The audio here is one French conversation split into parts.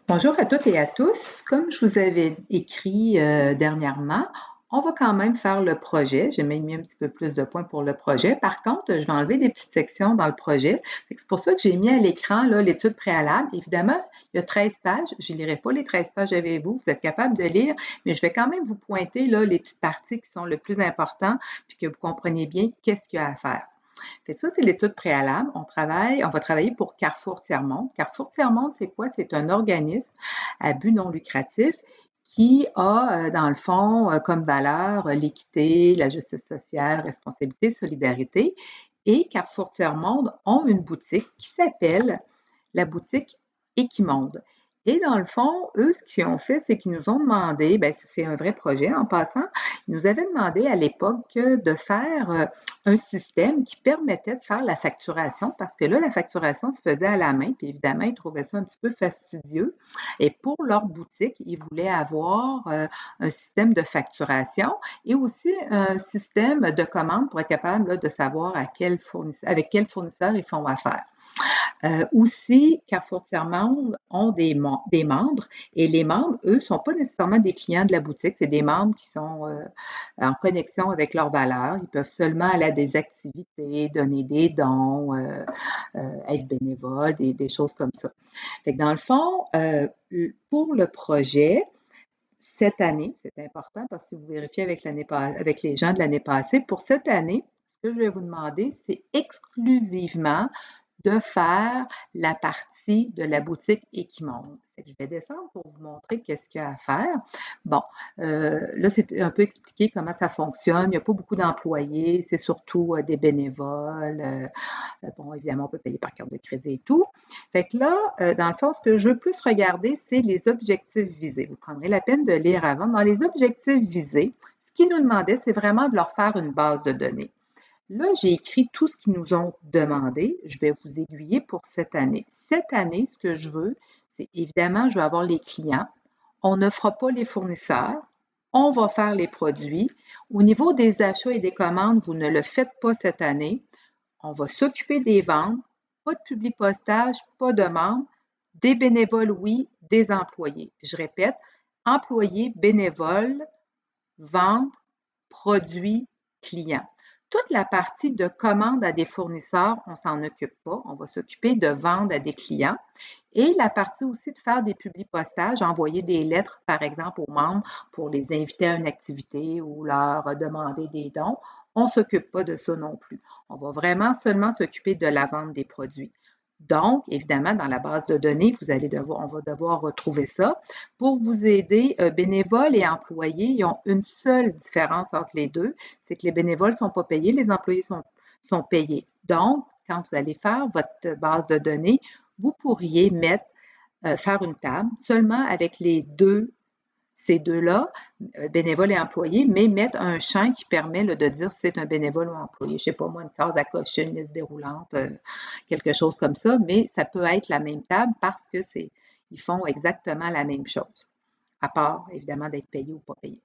Bonjour à toutes et à tous. Comme je vous avais écrit dernièrement, on va quand même faire le projet. J'ai même mis un petit peu plus de points pour le projet. Par contre, je vais enlever des petites sections dans le projet. C'est pour ça que j'ai mis à l'écran l'étude préalable. Évidemment, il y a 13 pages. Je ne lirai pas les 13 pages avec vous. Vous êtes capable de lire, mais je vais quand même vous pointer les petites parties qui sont le plus importantes, puis que vous compreniez bien qu'est-ce qu'il y a à faire. Fait que ça, c'est l'étude préalable. On va travailler pour Carrefour Tiers-Monde. Carrefour Tiers-Monde, c'est quoi? C'est un organisme à but non lucratif qui a, dans le fond, comme valeur l'équité, la justice sociale, responsabilité, solidarité. Et Carrefour Tiers-Monde ont une boutique qui s'appelle la boutique Equimonde. Et dans le fond, eux, ce qu'ils ont fait, c'est qu'ils nous ont demandé, ben c'est un vrai projet en passant, ils nous avaient demandé à l'époque de faire un système qui permettait de faire la facturation, parce que là, la facturation se faisait à la main, puis évidemment, ils trouvaient ça un petit peu fastidieux. Et pour leur boutique, ils voulaient avoir un système de facturation et aussi un système de commande pour être capable là, de savoir avec quel fournisseur ils font affaire. Aussi, Carrefour Tiers-Monde ont des membres et les membres, eux, ne sont pas nécessairement des clients de la boutique, c'est des membres qui sont en connexion avec leurs valeurs. Ils peuvent seulement aller à des activités, donner des dons, être bénévoles, des choses comme ça. Fait que dans le fond, pour le projet, cette année, c'est important parce que si vous vérifiez avec les gens de l'année passée, pour cette année, ce que je vais vous demander, c'est exclusivement de faire la partie de la boutique Equimonde. Je vais descendre pour vous montrer qu'est-ce qu'il y a à faire. Bon, là, c'est un peu expliqué comment ça fonctionne. Il n'y a pas beaucoup d'employés, c'est surtout des bénévoles. Bon, évidemment, on peut payer par carte de crédit et tout. Fait que là, dans le fond, ce que je veux plus regarder, c'est les objectifs visés. Vous prendrez la peine de lire avant. Dans les objectifs visés, ce qu'ils nous demandaient, c'est vraiment de leur faire une base de données. Là, j'ai écrit tout ce qu'ils nous ont demandé. Je vais vous aiguiller pour cette année. Cette année, ce que je veux, c'est évidemment, je veux avoir les clients. On ne fera pas les fournisseurs. On va faire les produits. Au niveau des achats et des commandes, vous ne le faites pas cette année. On va s'occuper des ventes. Pas de publipostage, pas de membres. Des bénévoles, oui, des employés. Je répète, employés, bénévoles, vente, produits, clients. Toute la partie de commande à des fournisseurs, on ne s'en occupe pas. On va s'occuper de vendre à des clients. Et la partie aussi de faire des publipostages, envoyer des lettres, par exemple, aux membres pour les inviter à une activité ou leur demander des dons. On ne s'occupe pas de ça non plus. On va vraiment seulement s'occuper de la vente des produits. Donc, évidemment, dans la base de données, on va devoir retrouver ça. Pour vous aider, bénévoles et employés, ils ont une seule différence entre les deux, c'est que les bénévoles ne sont pas payés, les employés sont payés. Donc, quand vous allez faire votre base de données, vous pourriez faire une table seulement avec ces deux-là, bénévoles et employés, mais mettre un champ qui permet de dire si c'est un bénévole ou employé. Je ne sais pas moi, une case à cocher, une liste déroulante, quelque chose comme ça, mais ça peut être la même table parce que ils font exactement la même chose, à part évidemment d'être payés ou pas payés.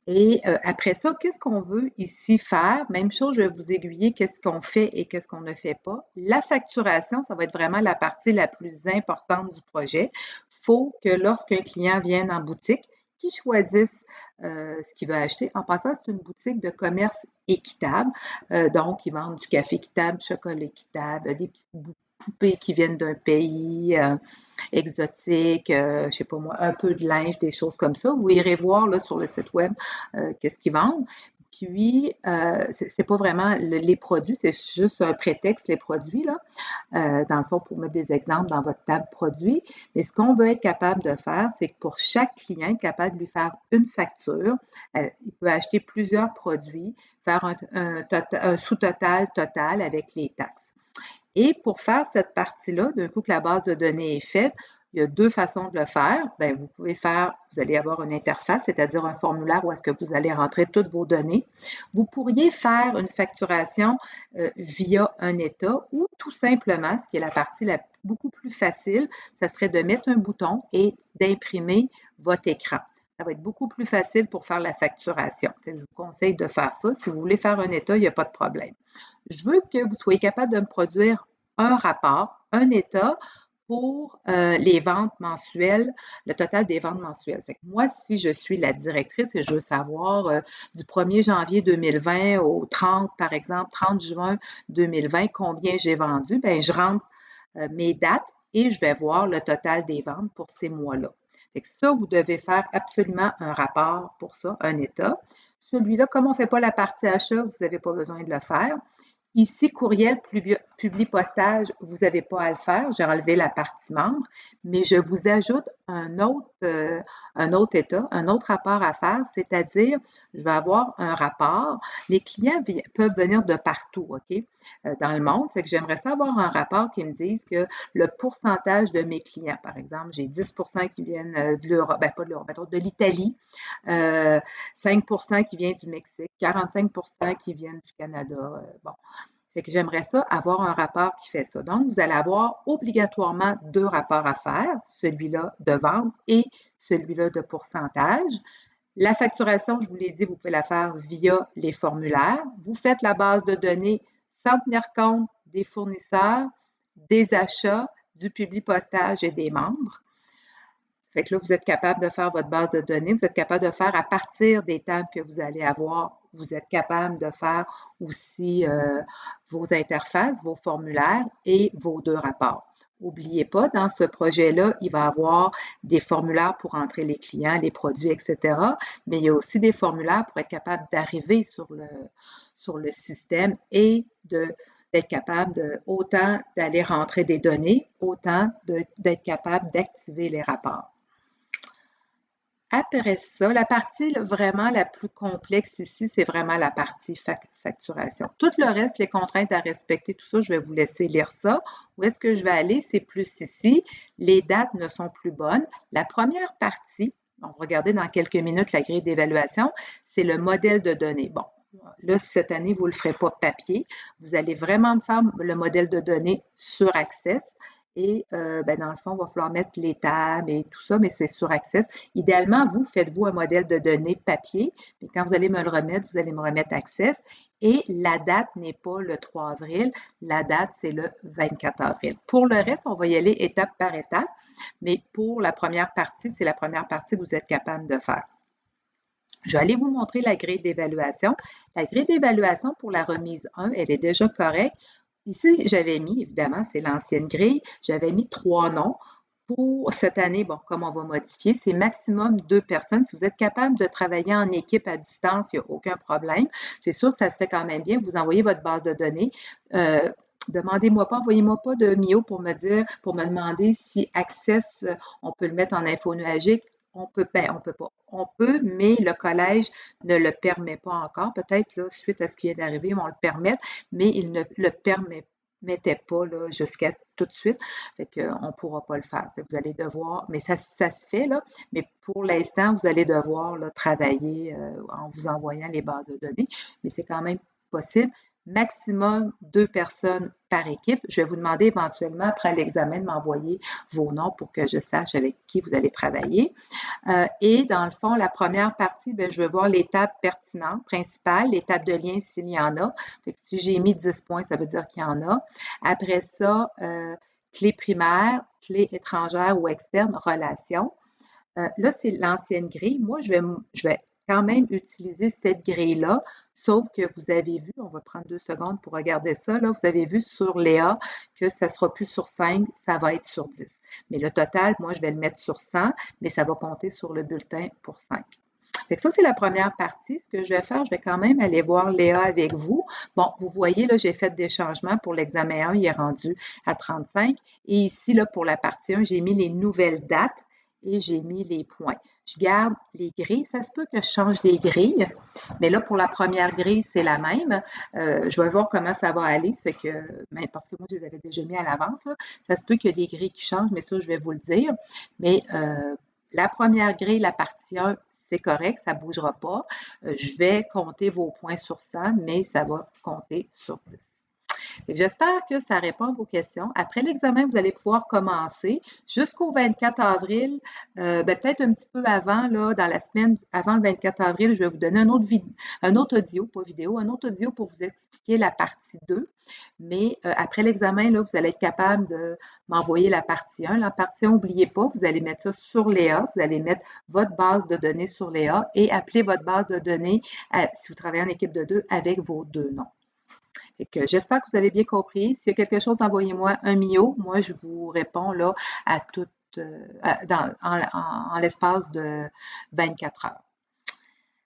Et après ça, qu'est-ce qu'on veut ici faire? Même chose, je vais vous aiguiller qu'est-ce qu'on fait et qu'est-ce qu'on ne fait pas. La facturation, ça va être vraiment la partie la plus importante du projet. Il faut que lorsqu'un client vienne en boutique, qu'il choisisse ce qu'il veut acheter. En passant, c'est une boutique de commerce équitable. Donc, ils vendent du café équitable, du chocolat équitable, des petites poupées qui viennent d'un pays exotique, je ne sais pas moi, un peu de linge, des choses comme ça. Vous irez voir là, sur le site web qu'est-ce qu'ils vendent. Puis, c'est pas vraiment les produits, c'est juste un prétexte, les produits, là, dans le fond, pour mettre des exemples dans votre table produit. Mais ce qu'on veut être capable de faire, c'est que pour chaque client, être capable de lui faire une facture. Il peut acheter plusieurs produits, faire un sous-total total avec les taxes. Et pour faire cette partie-là, d'un coup que la base de données est faite, il y a deux façons de le faire. Bien, vous allez avoir une interface, c'est-à-dire un formulaire où est-ce que vous allez rentrer toutes vos données. Vous pourriez faire une facturation via un État ou tout simplement, ce qui est la partie beaucoup plus facile, ça serait de mettre un bouton et d'imprimer votre écran. Ça va être beaucoup plus facile pour faire la facturation. Je vous conseille de faire ça. Si vous voulez faire un État, il n'y a pas de problème. Je veux que vous soyez capable de me produire un rapport, un état pour les ventes mensuelles, le total des ventes mensuelles. Fait que moi, si je suis la directrice et je veux savoir du 1er janvier 2020 au 30, par exemple, 30 juin 2020, combien j'ai vendu, ben je rentre mes dates et je vais voir le total des ventes pour ces mois-là. Fait que ça, vous devez faire absolument un rapport pour ça, un état. Celui-là, comme on ne fait pas la partie achat, vous n'avez pas besoin de le faire. Ici, courriel, publie, postage, vous n'avez pas à le faire. J'ai enlevé la partie membre, mais je vous ajoute un autre état, un autre rapport à faire, c'est-à-dire, je vais avoir un rapport. Les clients peuvent venir de partout, OK, dans le monde. Fait que j'aimerais ça avoir un rapport qui me dise que le pourcentage de mes clients, par exemple, j'ai 10 qui viennent de l'Europe, ben pas de l'Europe, de l'Italie, 5 qui viennent du Mexique, 45 qui viennent du Canada. Bon, fait que j'aimerais ça avoir un rapport qui fait ça. Donc, vous allez avoir obligatoirement deux rapports à faire, celui-là de vente et celui-là de pourcentage. La facturation, je vous l'ai dit, vous pouvez la faire via les formulaires. Vous faites la base de données sans tenir compte des fournisseurs, des achats, du public postage et des membres. Fait que là, vous êtes capable de faire votre base de données, vous êtes capable de faire à partir des tables que vous allez avoir, vous êtes capable de faire aussi vos interfaces, vos formulaires et vos deux rapports. N'oubliez pas, dans ce projet-là, il va y avoir des formulaires pour entrer les clients, les produits, etc. Mais il y a aussi des formulaires pour être capable d'arriver sur le système et d'être capable autant d'aller rentrer des données, autant d'être capable d'activer les rapports. Après ça, la partie vraiment la plus complexe ici, c'est vraiment la partie facturation. Tout le reste, les contraintes à respecter, tout ça, je vais vous laisser lire ça. Où est-ce que je vais aller? C'est plus ici. Les dates ne sont plus bonnes. La première partie, on va regarder dans quelques minutes la grille d'évaluation, c'est le modèle de données. Bon, là, cette année, vous ne le ferez pas papier. Vous allez vraiment faire le modèle de données sur Access. Et dans le fond, il va falloir mettre les tables et tout ça, mais c'est sur Access. Idéalement, faites-vous un modèle de données papier, mais quand vous allez me le remettre, vous allez me remettre Access. Et la date n'est pas le 3 avril, la date, c'est le 24 avril. Pour le reste, on va y aller étape par étape, mais pour la première partie, c'est la première partie que vous êtes capable de faire. Je vais aller vous montrer la grille d'évaluation. La grille d'évaluation pour la remise 1, elle est déjà correcte. Ici, j'avais mis, évidemment, c'est l'ancienne grille, j'avais mis 3 noms. Pour cette année, bon, comme on va modifier, c'est maximum 2 personnes. Si vous êtes capable de travailler en équipe à distance, il n'y a aucun problème. C'est sûr que ça se fait quand même bien. Vous envoyez votre base de données. Demandez-moi pas, envoyez-moi pas de MIO pour me demander si Access, on peut le mettre en info nuagique. On peut pas. On peut, mais le collège ne le permet pas encore. Peut-être, là, suite à ce qui vient d'arriver, ils vont le permettre, mais il ne le permettait pas là, jusqu'à tout de suite. Fait qu'on ne pourra pas le faire. Vous allez devoir, mais ça se fait, là, mais pour l'instant, vous allez devoir là, travailler en vous envoyant les bases de données, mais c'est quand même possible. Maximum 2 personnes par équipe. Je vais vous demander éventuellement, après l'examen, de m'envoyer vos noms pour que je sache avec qui vous allez travailler. Et dans le fond, la première partie, bien, je vais voir l'étape pertinente, principale, l'étape de lien s'il y en a. Fait que si j'ai mis 10 points, ça veut dire qu'il y en a. Après ça, clé primaire, clé étrangère ou externe, relation. Là, c'est l'ancienne grille. Moi, je vais quand même utiliser cette grille-là, sauf que vous avez vu, on va prendre 2 secondes pour regarder ça, là, vous avez vu sur Léa que ça ne sera plus sur 5, ça va être sur 10. Mais le total, moi, je vais le mettre sur 100, mais ça va compter sur le bulletin pour 5. Fait que ça, c'est la première partie. Ce que je vais faire, je vais quand même aller voir Léa avec vous. Bon, vous voyez, là, j'ai fait des changements pour l'examen 1, il est rendu à 35. Et ici, là, pour la partie 1, j'ai mis les nouvelles dates et j'ai mis les points. Je garde les grilles. Ça se peut que je change les grilles, mais là, pour la première grille, c'est la même. Je vais voir comment ça va aller. Ça fait que, parce que moi, je les avais déjà mis à l'avance. Ça se peut qu'il y ait des grilles qui changent, mais ça, je vais vous le dire. Mais la première grille, la partie 1, c'est correct, ça ne bougera pas. Je vais compter vos points sur 100, mais ça va compter sur 10. J'espère que ça répond à vos questions. Après l'examen, vous allez pouvoir commencer jusqu'au 24 avril, peut-être un petit peu avant, là, dans la semaine avant le 24 avril, je vais vous donner un autre audio, pas vidéo, un autre audio pour vous expliquer la partie 2. Mais après l'examen, là, vous allez être capable de m'envoyer la partie 1. La partie 1, n'oubliez pas, vous allez mettre ça sur Léa, vous allez mettre votre base de données sur Léa et appeler votre base de données, si vous travaillez en équipe de 2, avec vos 2 noms. Fait que j'espère que vous avez bien compris. S'il y a quelque chose, envoyez-moi un mio. Moi, je vous réponds là à tout en l'espace de 24 heures.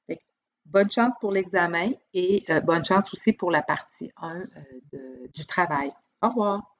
Fait que bonne chance pour l'examen et bonne chance aussi pour la partie 1 du travail. Au revoir.